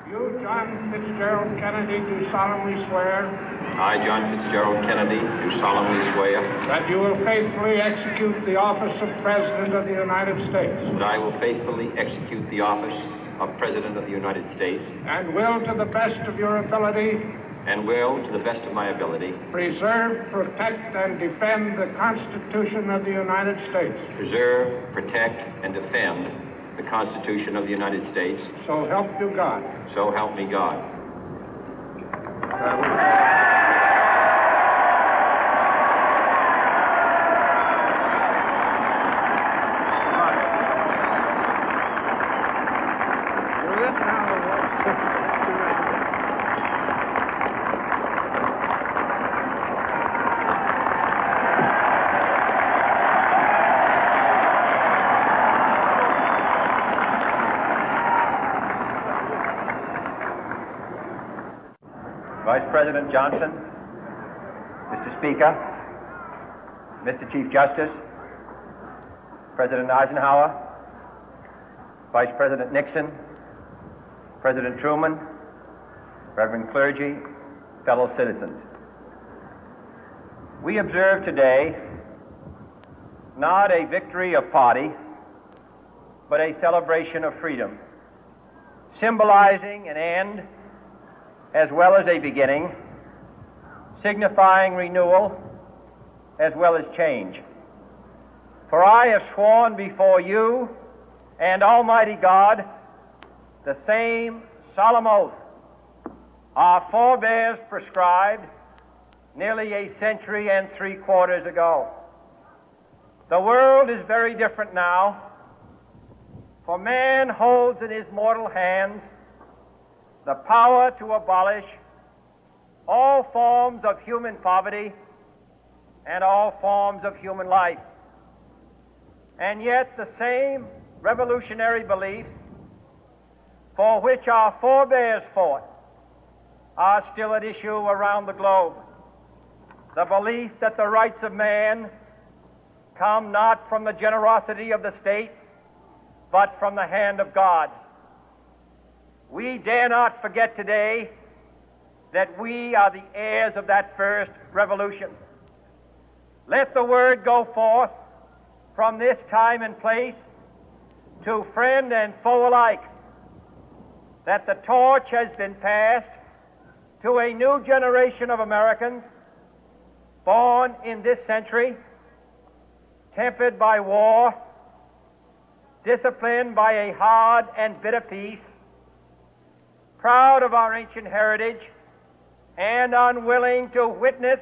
You, John Fitzgerald Kennedy, do solemnly swear. I, John Fitzgerald Kennedy, do solemnly swear. That you will faithfully execute the office of President of the United States. That I will faithfully execute the office of President of the United States. And will, to the best of your ability. And will, to the best of my ability. Preserve, protect, and defend the Constitution of the United States. Preserve, protect, and defend the Constitution of the United States. So help you God. So help me God. Vice President Johnson, Mr. Speaker, Mr. Chief Justice, President Eisenhower, Vice President Nixon, President Truman, Reverend clergy, fellow citizens. We observe today not a victory of party, but a celebration of freedom, symbolizing an end as well as a beginning, signifying renewal as well as change. For I have sworn before you and Almighty God the same solemn oath our forebears prescribed nearly a century and 3/4 ago. The world is very different now, for man holds in his mortal hands the power to abolish all forms of human poverty and all forms of human life. And yet the same revolutionary beliefs for which our forebears fought are still at issue around the globe. The belief that the rights of man come not from the generosity of the state, but from the hand of God. We dare not forget today that we are the heirs of that first revolution. Let the word go forth from this time and place to friend and foe alike that the torch has been passed to a new generation of Americans born in this century, tempered by war, disciplined by a hard and bitter peace, proud of our ancient heritage, and unwilling to witness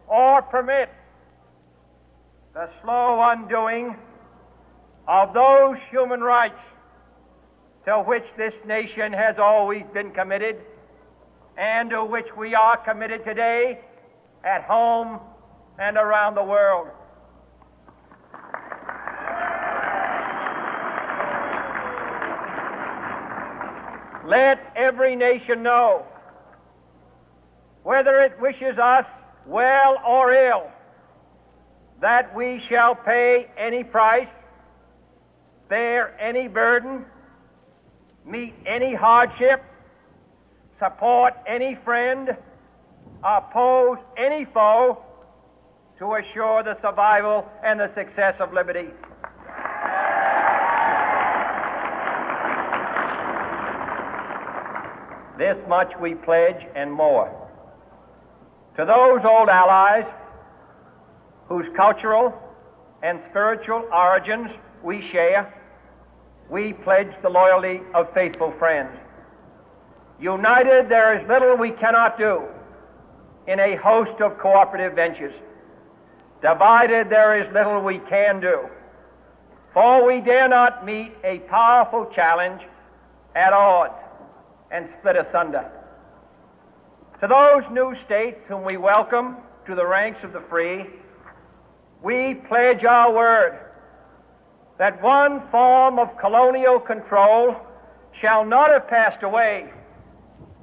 or permit the slow undoing of those human rights to which this nation has always been committed and to which we are committed today at home and around the world. Let every nation know, whether it wishes us well or ill, that we shall pay any price, bear any burden, meet any hardship, support any friend, oppose any foe to assure the survival and the success of liberty. This much we pledge and more. To those old allies whose cultural and spiritual origins we share, we pledge the loyalty of faithful friends. United, there is little we cannot do in a host of cooperative ventures. Divided, there is little we can do, for we dare not meet a powerful challenge at odds and split asunder. To those new states whom we welcome to the ranks of the free, we pledge our word that one form of colonial control shall not have passed away,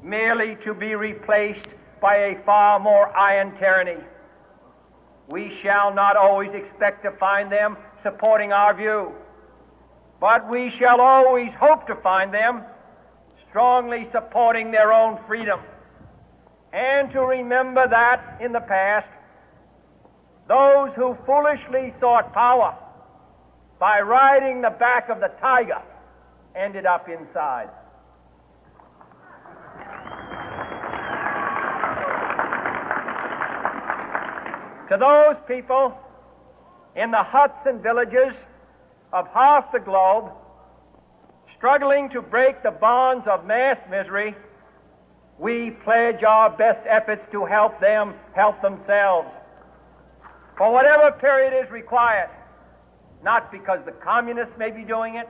merely to be replaced by a far more iron tyranny. We shall not always expect to find them supporting our view, but we shall always hope to find them strongly supporting their own freedom, and to remember that in the past, those who foolishly sought power by riding the back of the tiger ended up inside. To those people in the huts and villages of half the globe struggling to break the bonds of mass misery, we pledge our best efforts to help them help themselves for whatever period is required, not because the communists may be doing it,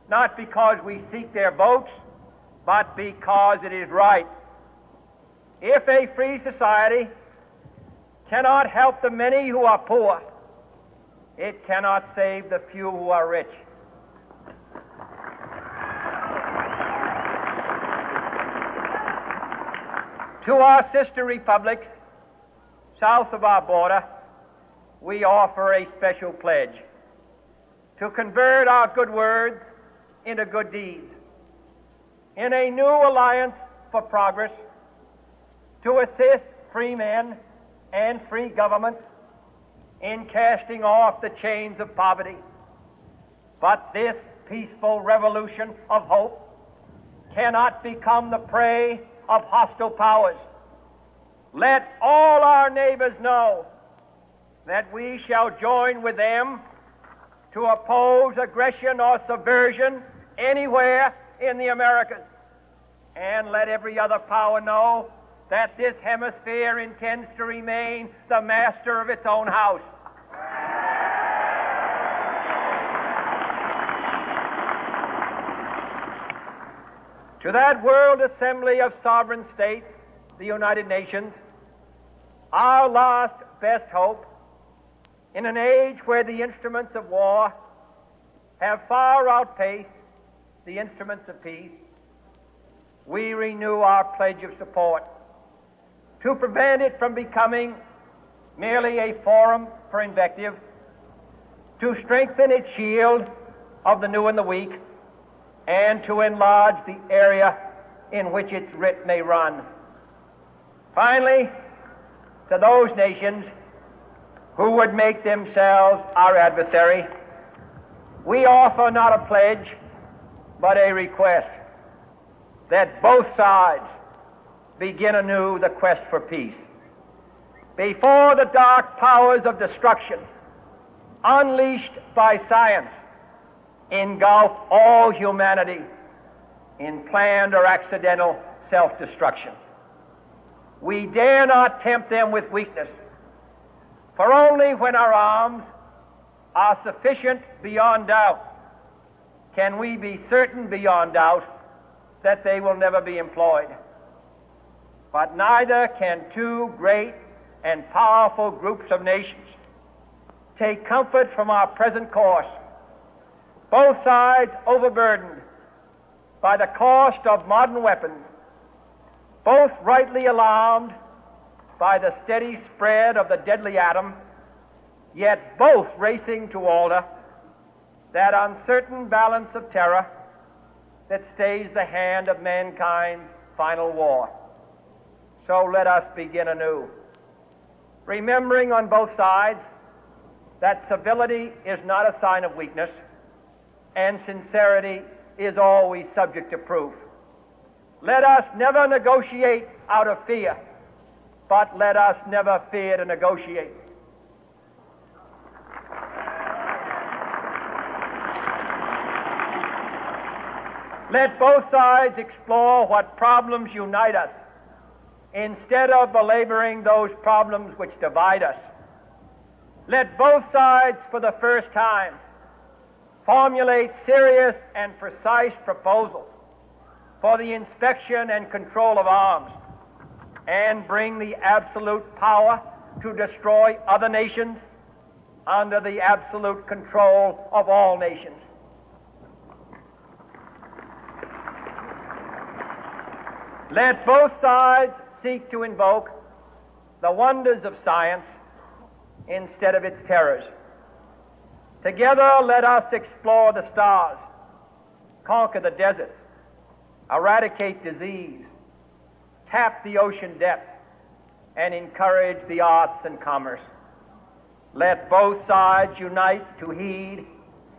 not because we seek their votes, but because it is right. If a free society cannot help the many who are poor, it cannot save the few who are rich. To our sister republics south of our border, we offer a special pledge to convert our good words into good deeds, in a new alliance for progress, to assist free men and free governments in casting off the chains of poverty. But this peaceful revolution of hope cannot become the prey of hostile powers. Let all our neighbors know that we shall join with them to oppose aggression or subversion anywhere in the Americas. And let every other power know that this hemisphere intends to remain the master of its own house. To that World Assembly of Sovereign States, the United Nations, our last best hope, in an age where the instruments of war have far outpaced the instruments of peace, we renew our pledge of support to prevent it from becoming merely a forum for invective, to strengthen its shield of the new and the weak, and to enlarge the area in which its writ may run. Finally, to those nations who would make themselves our adversary, we offer not a pledge, but a request that both sides begin anew the quest for peace. Before the dark powers of destruction, unleashed by science, engulf all humanity in planned or accidental self-destruction, we dare not tempt them with weakness, for only when our arms are sufficient beyond doubt can we be certain beyond doubt that they will never be employed. But neither can two great and powerful groups of nations take comfort from our present course, both sides overburdened by the cost of modern weapons, both rightly alarmed by the steady spread of the deadly atom, yet both racing to alter that uncertain balance of terror that stays the hand of mankind's final war. So let us begin anew, remembering on both sides that civility is not a sign of weakness, and sincerity is always subject to proof. Let us never negotiate out of fear, but let us never fear to negotiate. Let both sides explore what problems unite us, instead of belaboring those problems which divide us. Let both sides, for the first time, formulate serious and precise proposals for the inspection and control of arms, and bring the absolute power to destroy other nations under the absolute control of all nations. Let both sides seek to invoke the wonders of science instead of its terrors. Together, let us explore the stars, conquer the deserts, eradicate disease, tap the ocean depth, and encourage the arts and commerce. Let both sides unite to heed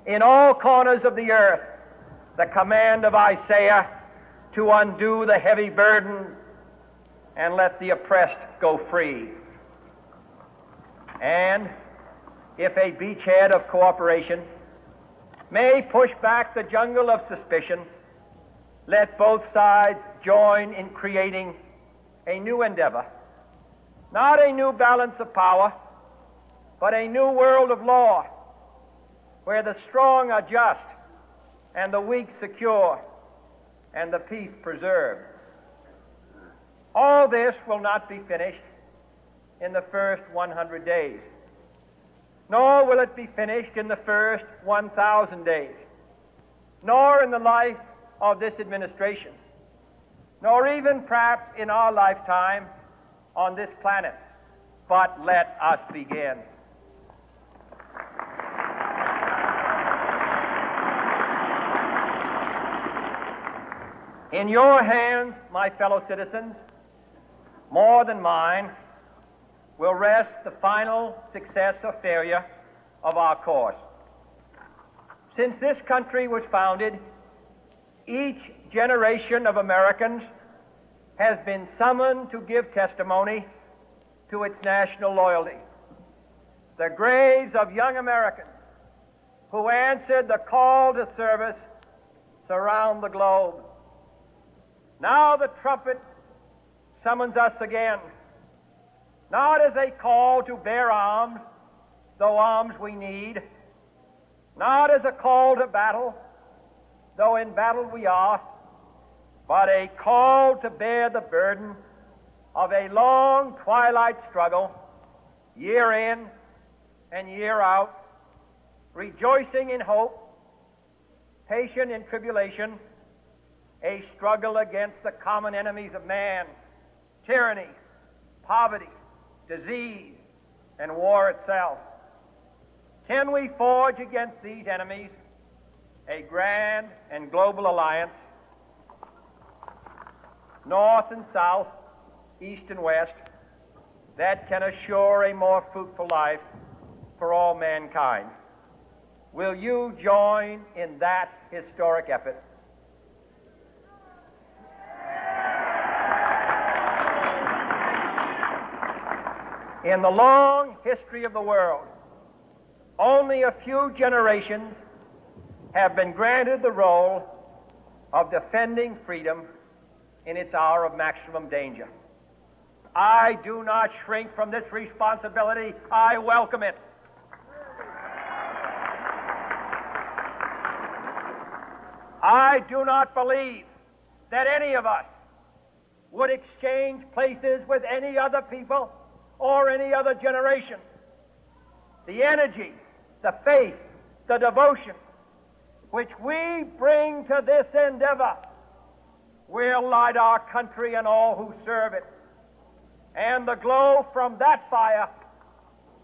in all corners of the earth the command of Isaiah to undo the heavy burden and let the oppressed go free. And if a beachhead of cooperation may push back the jungle of suspicion, let both sides join in creating a new endeavor, not a new balance of power, but a new world of law, where the strong are just and the weak secure and the peace preserved. All this will not be finished in the first 100 days, nor will it be finished in the first 1,000 days, nor in the life of this administration, nor even perhaps in our lifetime on this planet. But let us begin. In your hands, my fellow citizens, more than mine, will rest the final success or failure of our course. Since this country was founded, each generation of Americans has been summoned to give testimony to its national loyalty. The graves of young Americans who answered the call to service surround the globe. Now the trumpet summons us again, not as a call to bear arms, though arms we need, not as a call to battle, though in battle we are, but a call to bear the burden of a long twilight struggle, year in and year out, rejoicing in hope, patient in tribulation, a struggle against the common enemies of man, tyranny, poverty, disease, and war itself. Can we forge against these enemies a grand and global alliance, north and south, east and west, that can assure a more fruitful life for all mankind? Will you join in that historic effort? In the long history of the world, only a few generations have been granted the role of defending freedom in its hour of maximum danger. I do not shrink from this responsibility. I welcome it. I do not believe that any of us would exchange places with any other people or any other generation. The energy, the faith, the devotion which we bring to this endeavor will light our country and all who serve it. And the glow from that fire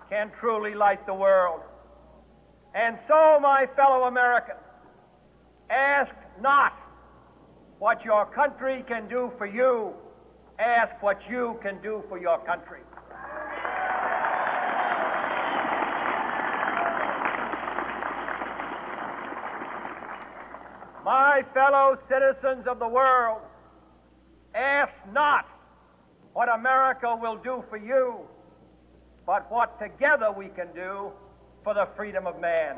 can truly light the world. And so, my fellow Americans, ask not what your country can do for you. Ask what you can do for your country. My fellow citizens of the world, ask not what America will do for you, but what together we can do for the freedom of man.